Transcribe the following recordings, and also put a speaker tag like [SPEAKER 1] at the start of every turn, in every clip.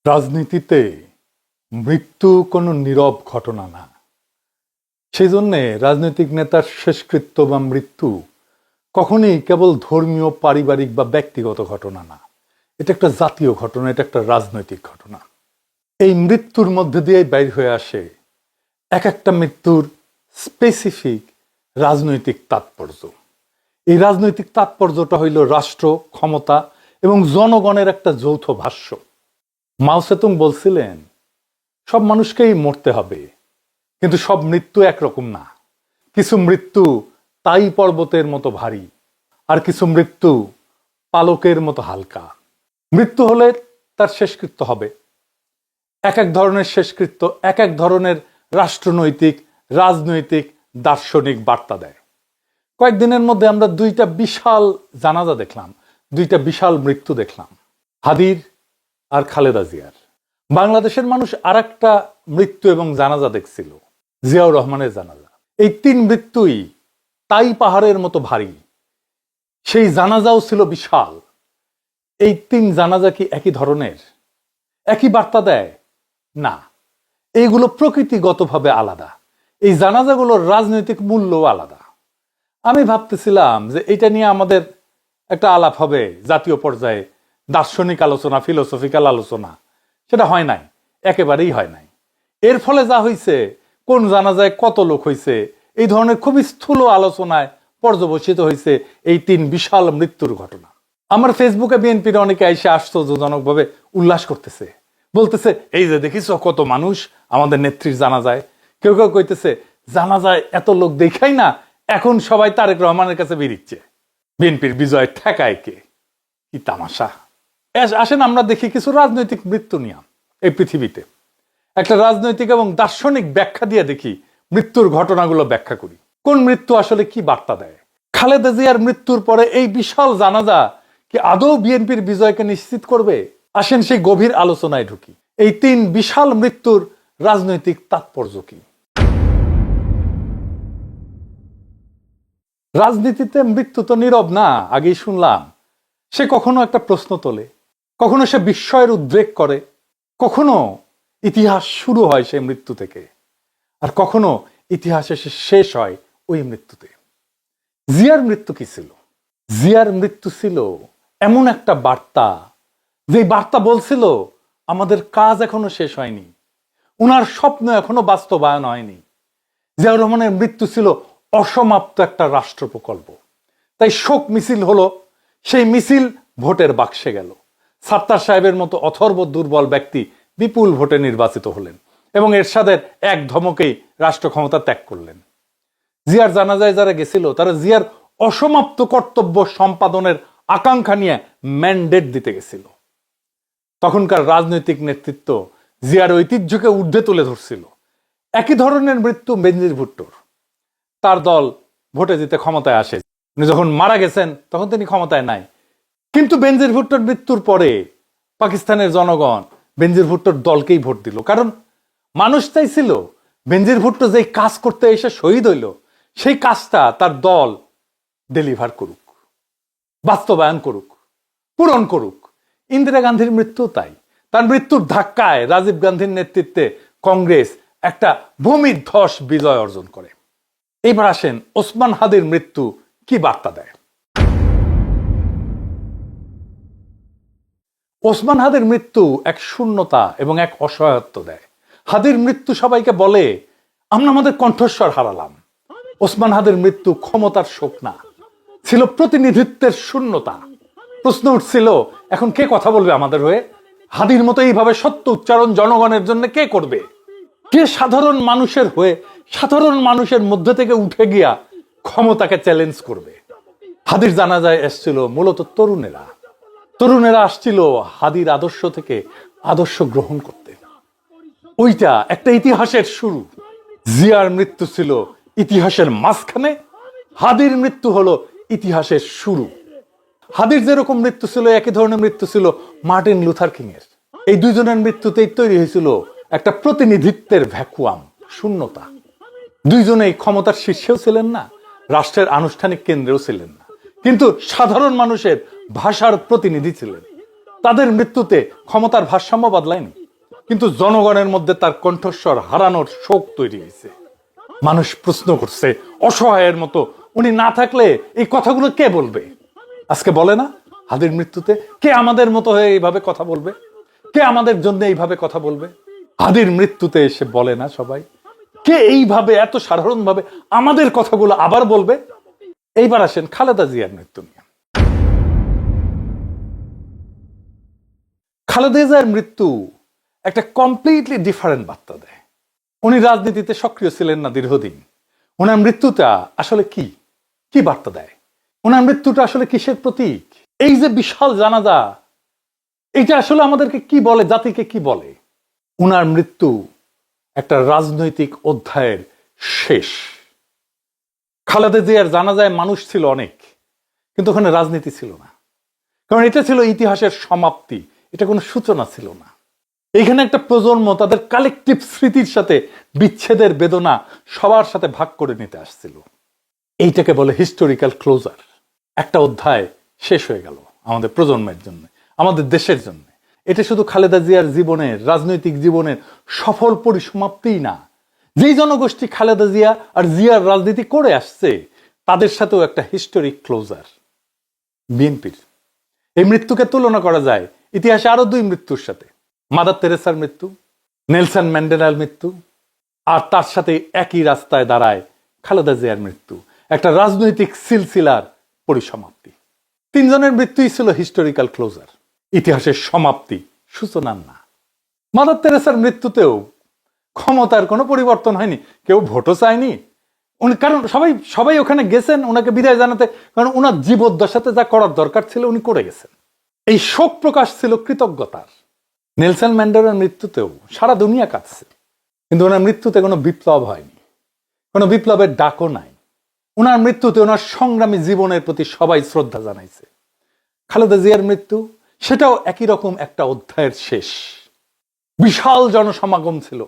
[SPEAKER 1] রাজনীতিতে মৃত্যু কোনো নীরব ঘটনা না। সেই জন্যে রাজনৈতিক নেতার শেষকৃত্য বা মৃত্যু কখনোই কেবল ধর্মীয়, পারিবারিক বা ব্যক্তিগত ঘটনা না। এটা একটা জাতীয় ঘটনা, এটা একটা রাজনৈতিক ঘটনা। এই মৃত্যুর মধ্যে দিয়ে বাইর হয়ে আসে এক একটা মৃত্যুর স্পেসিফিক রাজনৈতিক তাৎপর্য। এই রাজনৈতিক তাৎপর্যটা হইল রাষ্ট্র, ক্ষমতা এবং জনগণের একটা যৌথ ভাষ্য। মাও সেতুং বলছিলেন, সব মানুষকেই মরতে হবে, কিন্তু সব মৃত্যু একরকম না। কিছু মৃত্যু তাই পর্বতের মতো ভারী, আর কিছু মৃত্যু পালকের মতো হালকা। মৃত্যু হলে তার শেষকৃত্য হবে। এক এক ধরনের শেষকৃত্য এক এক ধরনের রাষ্ট্রনৈতিক, রাজনৈতিক, দার্শনিক বার্তা দেয়। কয়েকদিনের মধ্যে আমরা দুইটা বিশাল জানাজা দেখলাম, দুইটা বিশাল মৃত্যু দেখলাম, হাদির আর খালেদা জিয়ার। বাংলাদেশের মানুষ আর একটা মৃত্যু এবং জানাজা দেখছিল, জিয়াউর রহমানের জানাজা। এই তিন মৃত্যুই তাই পাহাড়ের মতো ভারী, সেই জানাজাও ছিল বিশাল। এই তিন জানাজা কি একই ধরনের, একই বার্তা দেয়? না, এইগুলো প্রকৃতিগতভাবে আলাদা। এই জানাজাগুলোর রাজনৈতিক মূল্যও আলাদা। আমি ভাবতেছিলাম যে এটা নিয়ে আমাদের একটা আলাপ হবে জাতীয় পর্যায়ে, দার্শনিক আলোচনা, ফিলোসফিক্যাল আলোচনা। সেটা হয় নাই, একেবারেই হয় নাই। এর ফলে যা হয়েছে, কোন জানাজায় কত লোক হয়েছে, এই ধরনের খুবই স্থূল আলোচনায় পর্যবসিত হয়েছে এই তিন বিশাল মৃত্যুর ঘটনা। আমার ফেসবুকে বিএনপির অনেকে এসে আশ্চর্যজনকভাবে উল্লাস করতেছে, বলতেছে এই যে দেখিস কত মানুষ আমাদের নেত্রীর জানাজায়। কেউ কেউ কইতেছে জানাজায় এত লোক দেখাই না, এখন সবাই তারেক রহমানের কাছে বেরিচ্ছে, বিএনপির বিজয় ঠেকায় কে। কি তামাশা! আসেন আমরা দেখি কিছু রাজনৈতিক মৃত্যু নিয়ে এই পৃথিবীতে একটা রাজনৈতিক এবং দার্শনিক ব্যাখ্যা দিয়ে দেখি, মৃত্যুর ঘটনাগুলো ব্যাখ্যা করি, কোন মৃত্যু আসলে কি বার্তা দেয়। খালেদা জিয়ার মৃত্যুর পরে এই বিশাল জানাজা কি আদৌ বিএনপির বিজয়কে নিশ্চিত করবে? আসেন সেই গভীর আলোচনায় ঢুকি। এই তিন বিশাল মৃত্যুর রাজনৈতিক তাৎপর্য কি? রাজনীতিতে মৃত্যু তো নীরব না, আগেই শুনলাম। সে কখনো একটা প্রশ্ন তোলে, কখনো সে বিস্ময়ের উদ্রেক করে, কখনো ইতিহাস শুরু হয় সেই মৃত্যু থেকে, আর কখনো ইতিহাস এসে শেষ হয় ওই মৃত্যুতে। জিয়ার মৃত্যু কি ছিল? জিয়ার মৃত্যু ছিল এমন একটা বার্তা, যে বার্তা বলছিল আমাদের কাজ এখনো শেষ হয়নি, উনার স্বপ্ন এখনো বাস্তবায়ন হয়নি। জিয়াউর রহমানের মৃত্যু ছিল অসমাপ্ত একটা রাষ্ট্র প্রকল্প। তাই শোক মিছিল হলো, সেই মিছিল ভোটের বাক্সে গেল। সাত্তার সাহেবের মতো অথর্ব দুর্বল ব্যক্তি বিপুল ভোটে নির্বাচিত হলেন এবং এরশাদের এক ধমকেই রাষ্ট্র ক্ষমতা ত্যাগ করলেন। জিয়ার জানাজায় যারা গেছিল তারা জিয়ার অসমাপ্ত কর্তব্য সম্পাদনের আকাঙ্ক্ষা নিয়ে ম্যান্ডেট দিতে গেছিল। তখনকার রাজনৈতিক নেতৃত্ব জিয়ার ঐতিহ্যকে ঊর্ধ্বে তুলে ধরছিল। একই ধরনের মৃত্যু বেনজির ভুট্টোর। তার দল ভোটে জিতে ক্ষমতায় আসে, উনি যখন মারা গেছেন তখন তিনি ক্ষমতায় নাই। কিন্তু বেনজির ভুট্টোর মৃত্যুর পরে পাকিস্তানের জনগণ বেনজির ভুট্টোর দলকেই ভোট দিল, কারণ মানুষ চাইছিল বেনজির ভুট্টো যেই কাজ করতে এসে শহীদ হইল, সেই কাজটা তার দল ডেলিভার করুক, বাস্তবায়ন করুক, পূরণ করুক। ইন্দিরা গান্ধীর মৃত্যু তাই। তার মৃত্যুর ধাক্কায় রাজীব গান্ধীর নেতৃত্বে কংগ্রেস একটা ভূমিধ্বস বিজয় অর্জন করে। এবার আসেন ওসমান হাদির মৃত্যু কি বার্তা দেয়। ওসমান হাদির মৃত্যু এক শূন্যতা এবং এক অসহায়ত্ব দেয়। হাদির মৃত্যু সবাইকে বলে আমরা আমাদের কণ্ঠস্বর হারালাম। ওসমান হাদির মৃত্যু ক্ষমতার শোক না, ছিল প্রতিনিধিত্বের শূন্যতা। প্রশ্ন উঠছিল এখন কে কথা বলবে আমাদের হয়ে? হাদির মতো এইভাবে সত্য উচ্চারণ জনগণের জন্য কে করবে? কে সাধারণ মানুষের হয়ে, সাধারণ মানুষের মধ্যে থেকে উঠে গিয়া ক্ষমতাকে চ্যালেঞ্জ করবে? হাদির জানাজায় এসছিল মূলত তরুণেরা। তরুণেরা আসছিল হাদির আদর্শ থেকে আদর্শ গ্রহণ করতে। ওইটা একটা ইতিহাসের শুরু। জিয়ার মৃত্যু ছিল ইতিহাসের মাঝখানে, হাদির মৃত্যু হলো ইতিহাসের শুরু। হাদির যেরকম মৃত্যু ছিল, একই ধরনের মৃত্যু ছিল মার্টিন লুথার কিং এর। এই দুইজনের মৃত্যুতেই তৈরি হয়েছিল একটা প্রতিনিধিত্বের ভ্যাকুয়াম, শূন্যতা। দুইজনেই ক্ষমতার শীর্ষেও ছিলেন না, রাষ্ট্রের আনুষ্ঠানিক কেন্দ্রেও ছিলেন না, কিন্তু সাধারণ মানুষের ভাষার প্রতিনিধি ছিলেন। তাদের মৃত্যুতে ক্ষমতার ভারসাম্য বদলায়নি, কিন্তু জনগণের মধ্যে তার কণ্ঠস্বর হারানোর শোক তৈরি হয়েছে। মানুষ প্রশ্ন করছে অসহায়ের মতো, উনি না থাকলে এই কথাগুলো কে বলবে? আজকে বলে না, হাদির মৃত্যুতে কে আমাদের মতো হয়ে এইভাবে কথা বলবে? কে আমাদের জন্য এইভাবে কথা বলবে? হাদির মৃত্যুতে এসে বলে না সবাই, কে এইভাবে এত সাধারণভাবে আমাদের কথাগুলো আবার বলবে? এইবার আসেন খালেদা জিয়ার মৃত্যু নিয়ে। খালেদা জিয়ার মৃত্যু একটা কমপ্লিটলি ডিফারেন্ট বার্তা দেয়। উনি রাজনীতিতে সক্রিয় ছিলেন না দীর্ঘদিন। ওনার মৃত্যুটা আসলে কি কি বার্তা দেয়? ওনার মৃত্যুটা আসলে কিসের প্রতীক? এই যে বিশাল জানাজা, এটা আসলে আমাদেরকে কি বলে, জাতিকে কি বলে? ওনার মৃত্যু একটা রাজনৈতিক অধ্যায়ের শেষ। খালেদা জিয়ার জানাজায় মানুষ ছিল অনেক, কিন্তু ওখানে রাজনীতি ছিল না, কারণ এটা ছিল ইতিহাসের সমাপ্তি, এটা কোনো সূচনা ছিল না। এখানে একটা প্রজন্ম তাদের কালেকটিভ স্মৃতির সাথে বিচ্ছেদের বেদনা সবার সাথে ভাগ করে নিতে আসছিল। এইটাকে বলে হিস্টোরিক্যাল ক্লোজার। একটা অধ্যায় শেষ হয়ে গেল আমাদের প্রজন্মের জন্য, আমাদের দেশের জন্য। এটা শুধু খালেদা জিয়ার জীবনের, রাজনৈতিক জীবনের সফল পরিসমাপ্তিই না, যেই জনগোষ্ঠী খালেদা জিয়া আর জিয়ার রাজনীতি করে আসছে তাদের সাথেও একটা হিস্টোরিক ক্লোজার। বিএনপির এই মৃত্যুকে তুলনা করা যায় ইতিহাসে আরো দুই মৃত্যুর সাথে, মাদার তেরেসার মৃত্যু, নেলসন ম্যান্ডেলার মৃত্যু, আর তার সাথে একই রাস্তায় দাঁড়ায় খালেদা জিয়ার মৃত্যু, একটা রাজনৈতিক সিলসিলার পরিসমাপ্তি। তিনজনের মৃত্যুই ছিল হিস্টোরিক্যাল ক্লোজার, ইতিহাসের সমাপ্তি, সূচনার না। মাদার তেরেসার মৃত্যুতেও ক্ষমতার কোনো পরিবর্তন হয়নি, কেউ ভোটও চায়নি উনি, কারণ সবাই ওখানে গেছেন ওনাকে বিদায় জানাতে, কারণ ওনার জীবদ্দশাতে যা করার দরকার ছিল উনি করে গেছেন। এই শোক প্রকাশ ছিল কৃতজ্ঞতার। নেলসন ম্যান্ডেলার মৃত্যুতেও সারা দুনিয়া কাঁদছে, কিন্তু ওনার মৃত্যুতে কোনো বিপ্লব হয়নি, কোনো বিপ্লবের ডাকও নাই। ওনার মৃত্যুতে ওনার সংগ্রামী জীবনের প্রতি সবাই শ্রদ্ধা জানাইছে। খালেদা জিয়ার মৃত্যু, সেটাও একই রকম একটা অধ্যায়ের শেষ। বিশাল জনসমাগম ছিল,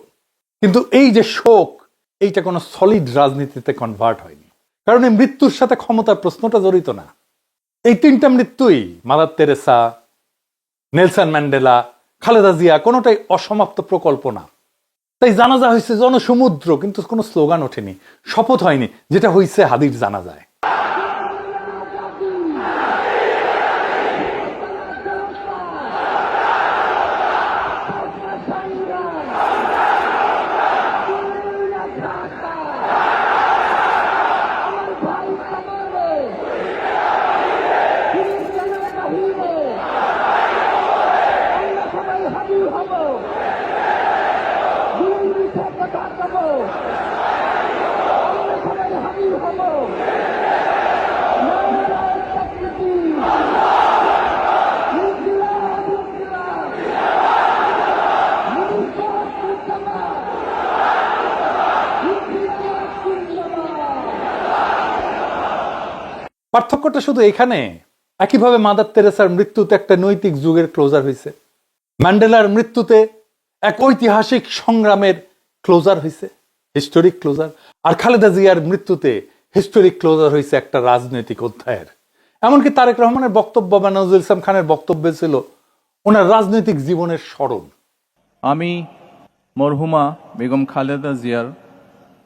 [SPEAKER 1] কিন্তু এই যে শোক, এইটা কোনো সলিড রাজনীতিতে কনভার্ট হয়নি, কারণ এই মৃত্যুর সাথে ক্ষমতার প্রশ্নটা জড়িত না। এই তিনটা মৃত্যুই, Mother Teresa, Nelson Mandela, Khaleda Zia, কোনোটাই অসমাপ্ত প্রকল্প না। তাই জানাজা হয়েছে জনসমুদ্র, কিন্তু কোনো স্লোগান ওঠেনি, শপথ হয়নি, যেটা হয়েছে হাদির জানাজায়। পার্থক্যটা শুধু এখানে, একইভাবে মাদার তেরেসার মৃত্যুতে একটা নৈতিক যুগের ক্লোজার হয়েছে, ম্যান্ডেলার মৃত্যুতে এক ঐতিহাসিক সংগ্রামের ক্লোজার হয়েছে, হিস্টোরিক ক্লোজার, আর খালেদা জিয়ার মৃত্যুতে হিস্টোরিক ক্লোজার হয়েছে একটা রাজনৈতিক অধ্যায়ের। এমনকি তারেক রহমানের বক্তব্য বা নজরুল ইসলাম খানের বক্তব্য ছিল ওনার রাজনৈতিক জীবনের স্মরণ।
[SPEAKER 2] আমি মরহুমা বেগম খালেদা জিয়ার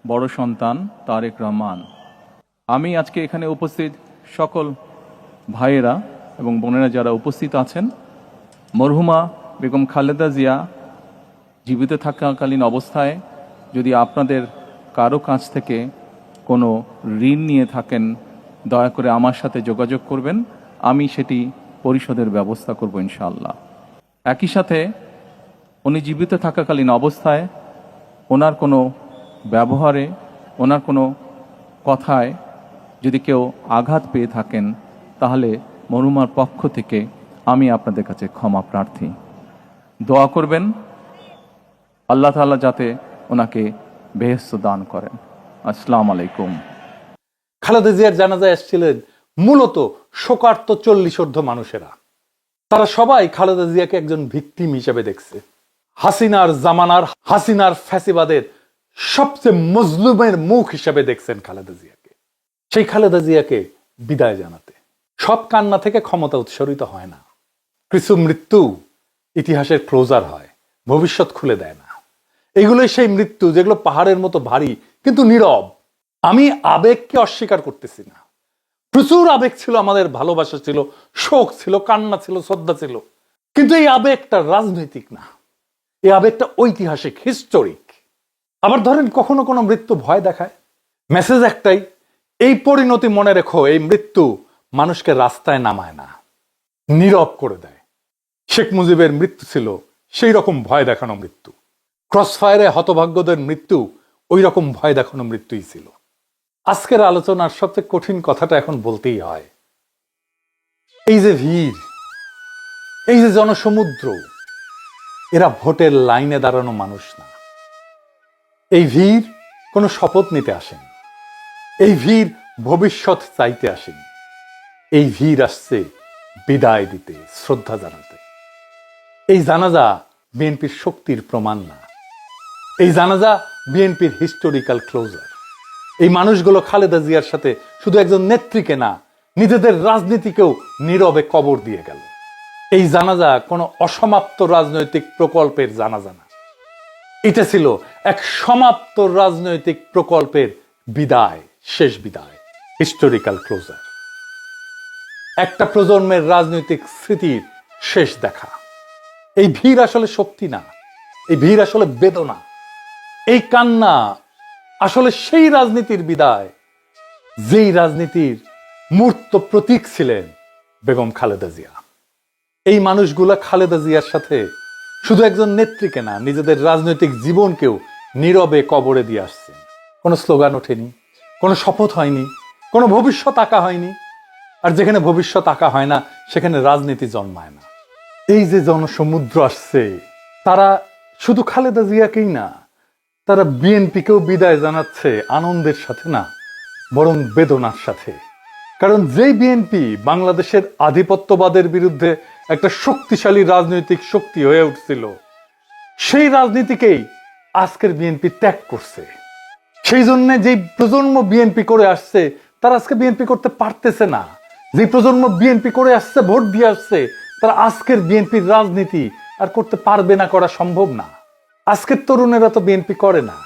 [SPEAKER 2] বড় সন্তান তারেক রহমান। আমি আজকে এখানে উপস্থিত সকল ভাইয়েরা এবং বোনেরা যারা উপস্থিত আছেন, মরহুমা বেগম খালেদা জিয়া জীবিত থাকাকালীন অবস্থায় যদি আপনাদের কারো কাছ থেকে কোনো ঋণ নিয়ে থাকেন, দয়া করে আমার সাথে যোগাযোগ করবেন, আমি সেটি পরিশোধের ব্যবস্থা করব ইনশাআল্লাহ। একই সাথে উনি জীবিত থাকাকালীন অবস্থায় ওনার কোনো ব্যবহারে, ওনার কোনো কথায় যদি কেউ আঘাত পেয়ে থাকেন, তাহলে মরহুমার পক্ষ থেকে আমি আপনাদের কাছে ক্ষমা প্রার্থী। দোয়া করবেন আল্লাহ তাআলা যাতে ওনাকে বেহেশত দান করেন। আসসালামু আলাইকুম।
[SPEAKER 1] খালেদা জিয়ার জানাজায় এসেছিলেন মূলত শোকার্ত 40 মানুষেরা। তারা সবাই খালেদা জিয়াকে একজন ভিকটিম হিসেবে দেখছে, হাসিনার জামানার, হাসিনার ফ্যাসিবাদের সবচেয়ে মজলুমের মুখ হিসেবে দেখছেন খালেদা জিয়াকে। সেই খালেদা জিয়াকে বিদায় জানাতে সব কান্না থেকে ক্ষমতা উৎসরিত হয় না। কিছু মৃত্যু ইতিহাসের ক্লোজার হয়, ভবিষ্যৎ খুলে দেয় না। এগুলোই সেই মৃত্যু যেগুলো পাহাড়ের মতো ভারী কিন্তু নীরব। আমি আবেগকে অস্বীকার করতেছি না, প্রচুর আবেগ ছিল, আমাদের ভালোবাসা ছিল, শোক ছিল, কান্না ছিল, শ্রদ্ধা ছিল, কিন্তু এই আবেগটা রাজনৈতিক না, এই আবেগটা ঐতিহাসিক, হিস্টোরিক। আবার ধরেন কখনো কোনো মৃত্যু ভয় দেখায়, মেসেজ একটাই, এই পরিণতি মনে রেখো, এই মৃত্যু মানুষকে রাস্তায় নামায় না, নীরব করে দেয়। শেখ মুজিবের মৃত্যু ছিল সেই রকম ভয় দেখানো মৃত্যু, ক্রসফায়ারে হতভাগ্যদের মৃত্যু ওই রকম ভয় দেখানো মৃত্যুই ছিল। আজকের আলোচনার সবচেয়ে কঠিন কথাটা এখন বলতেই হয়, এই যে ভিড়, এই যে জনসমুদ্র, এরা ভোটের লাইনে দাঁড়ানো মানুষ না। এই ভিড় কোনো শপথ নিতে আসেন, এই ভিড় ভবিষ্যৎ চাইতে আসেন, এই ভিড় আসছে বিদায় দিতে, শ্রদ্ধা জানাতে। এই জানাজা বিএনপির শক্তির প্রমাণ না, এই জানাজা বিএনপির হিস্টোরিক্যাল ক্লোজার। এই মানুষগুলো খালেদা জিয়ার সাথে শুধু একজন নেত্রীকে না, নিজেদের রাজনীতিকেও নীরবে কবর দিয়ে গেল। এই জানাজা কোনো অসমাপ্ত রাজনৈতিক প্রকল্পের জানাজা না, এটা ছিল এক সমাপ্ত রাজনৈতিক প্রকল্পের বিদায়, শেষ বিদায়, হিস্টোরিক্যাল ক্লোজার। একটা প্রজন্মের রাজনৈতিক স্মৃতির শেষ দেখা। এই ভিড় আসলে শক্তি না, এই ভিড় আসলে বেদনা, এই কান্না আসলে সেই রাজনীতির বিদায় যেই রাজনীতির মূর্ত প্রতীক ছিলেন বেগম খালেদা জিয়া। এই মানুষগুলা খালেদা জিয়ার সাথে শুধু একজন নেত্রীকে না, নিজেদের রাজনৈতিক জীবনকেও নীরবে কবরে দিয়ে আসছেন। কোনো স্লোগান ওঠেনি, কোনো শপথ হয়নি, কোনো ভবিষ্যৎ আঁকা হয়নি। আর যেখানে ভবিষ্যৎ আঁকা হয় না সেখানে রাজনীতি জন্মায় না। এই যে জনসমুদ্র আসছে, তারা শুধু খালেদা জিয়াকেই না, তারা বিএনপিকেও বিদায় জানাচ্ছে আনন্দের সাথে না, বরং বেদনার সাথে। কারণ যেই বিএনপি বাংলাদেশের আধিপত্যবাদের বিরুদ্ধে একটা শক্তিশালী রাজনৈতিক শক্তি হয়ে উঠছিল, সেই রাজনীতিকেই আজকের বিএনপি ত্যাগ করছে। সেই জন্য যেই প্রজন্ম বিএনপি করে আসছে তারা আজকে বিএনপি করতে পারতেছে না। যে প্রজন্ম বিএনপি করে আসছে, ভোট দিয়ে আসছে, তারা আজকের বিএনপির রাজনীতি আর করতে পারবে না, করা সম্ভব না। আজকের তরুণেরা তো বিএনপি করে না,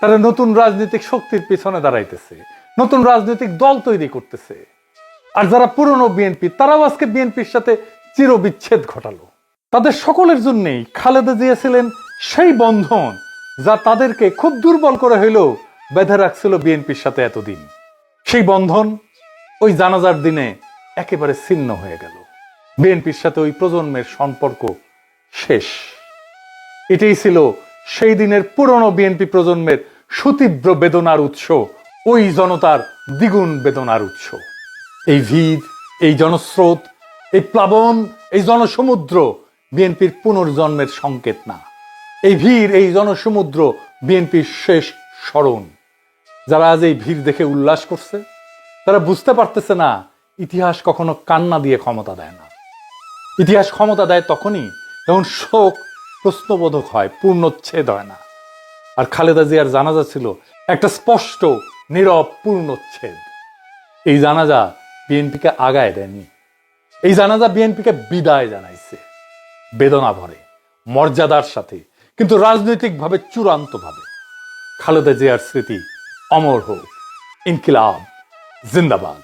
[SPEAKER 1] তারা নতুন রাজনৈতিক শক্তির পিছনে দাঁড়াইতেছে, নতুন রাজনৈতিক দল তৈরি করতেছে। আর যারা পুরনো বিএনপি, তারাও আজকে বিএনপির সাথে চিরবিচ্ছেদ ঘটালো। তাদের সকলের জন্যই খালেদা জিয়া ছিলেন সেই বন্ধন যা তাদেরকে খুব দুর্বল করে হইলেও বেঁধে রাখছিল বিএনপির সাথে এতদিন। সেই বন্ধন ওই জানাজার দিনে একেবারে ছিন্ন হয়ে গেল। বিএনপির সাথে ওই প্রজন্মের সম্পর্ক শেষ। এটাই ছিল সেই দিনের পুরনো বিএনপি প্রজন্মের সুতীব্র বেদনার উৎস, ওই জনতার দ্বিগুণ বেদনার উৎস। এই ভিড়, এই জনস্রোত, এই প্লাবন, এই জনসমুদ্র বিএনপির পুনর্জন্মের সংকেত না। এই ভিড়, এই জনসমুদ্র বিএনপির শেষ স্মরণ। যারা আজ এই ভিড় দেখে উল্লাস করছে, তারা বুঝতে পারতেছে না ইতিহাস কখনো কান্না দিয়ে ক্ষমতা দেয় না। ইতিহাস ক্ষমতা দেয় তখনই যখন শোক প্রশ্নবোধক হয়, পূর্ণচ্ছেদ হয় না। আর খালেদা জিয়ার জানাজা ছিল একটা স্পষ্ট নীরব পূর্ণচ্ছেদ। এই জানাজা বিএনপিকে আগায় দেয়নি, এই জানাজা বিএনপিকে বিদায় জানাইছে, বেদনা ভরে, মর্যাদার সাথে, কিন্তু রাজনৈতিকভাবে চূড়ান্তভাবে। খালেদা জিয়ার স্মৃতি অমর হোক। ইনকিলাব জিন্দাবাদ।